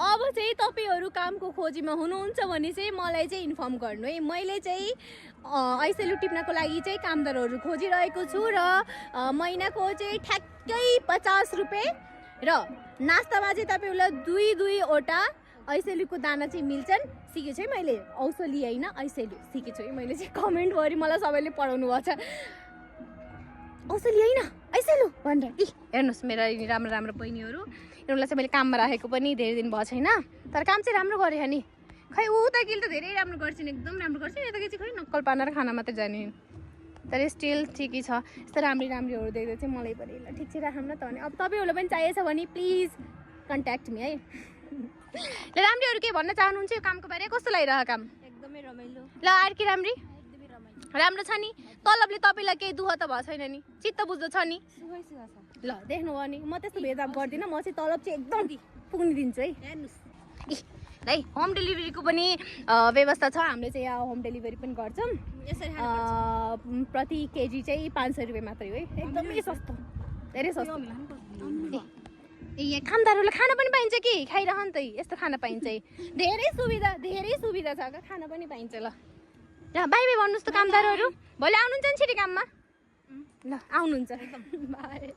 अब चाहिँ तपाईहरु कामको खोजीमा हुनुहुन्छ भने चाहिँ मलाई चाहिँ इन्फर्म गर्नु है। मैले चाहिँ ऐसेलु टिप्नको लागि चाहिँ कामदारहरू खोजिरहेको छु र महिनाको चाहिँ ठ्याक्कै 50 रुपैयाँ र नास्तामा चाहिँ तपाईहरुलाई दुईवटा ऐसेलुको दाना चाहिँ मिल्छन्। सिकेछु है मैले, औसली हैन ऐसेलु सिकेछु है मैले चाहिँ। कमेन्ट गरी मलाई सबैले पढाउनु भएको छ औसली हैन ऐसेलु भनेर। हेर्नुस् मेरा राम्रो बहिनीहरू, यिनीहरूलाई चाहिँ मैले काममा राखेको पनि धेरै दिन भयो छैन, तर काम चाहिँ राम्रो गरे नि। खै ऊ त किल त धेरै राम्रो गर्छिन्, एकदम राम्रो गर्छिन्। यता चाहिँ खै नक्कल पार्न र खाना मात्रै जाने, तर स्टिल ठिकै छ। यस्तो राम्रीहरू देख्दा चाहिँ मलाई पनि ल ठिक चाहिँ राखौँ न त। अनि अब तपाईँहरूलाई पनि चाहिएछ भने प्लिज कन्ट्याक्ट मी है। ल राम्रीहरू के भन्न चाहनुहुन्छ यो कामको बारे? कस्तो लागिरहेको काम? एकदमै रमाइलो। ल आर्की राम्री राम्रो छ नि? तलबले तपाईँलाई केही दुःख त भएको छैन नि? चित्त बुझ्दो छ नि? ल देख्नुभयो नि, म त्यस्तो भेदभाव गर्दिनँ। म चाहिँ तलब चाहिँ एकदम पुग्न दिन्छु है। है होम डेलिभरीको पनि व्यवस्था छ। हामीले चाहिँ यहाँ होम डेलिभरी पनि गर्छौँ। प्रति केजी चाहिँ 500 रुपियाँ मात्रै हो है, एकदमै सस्तो, धेरै सस्तो। यहाँ कामदारहरूलाई खाना पनि पाइन्छ कि? खाइरहन् त, यस्तो खाना पाइन्छ है। धेरै सुविधा छ, खाना पनि पाइन्छ। ल बाई बाई भन्नुहोस् त कामदारहरू, भोलि आउनुहुन्छ नि छिटो काममा? ल आउनुहुन्छ बाई।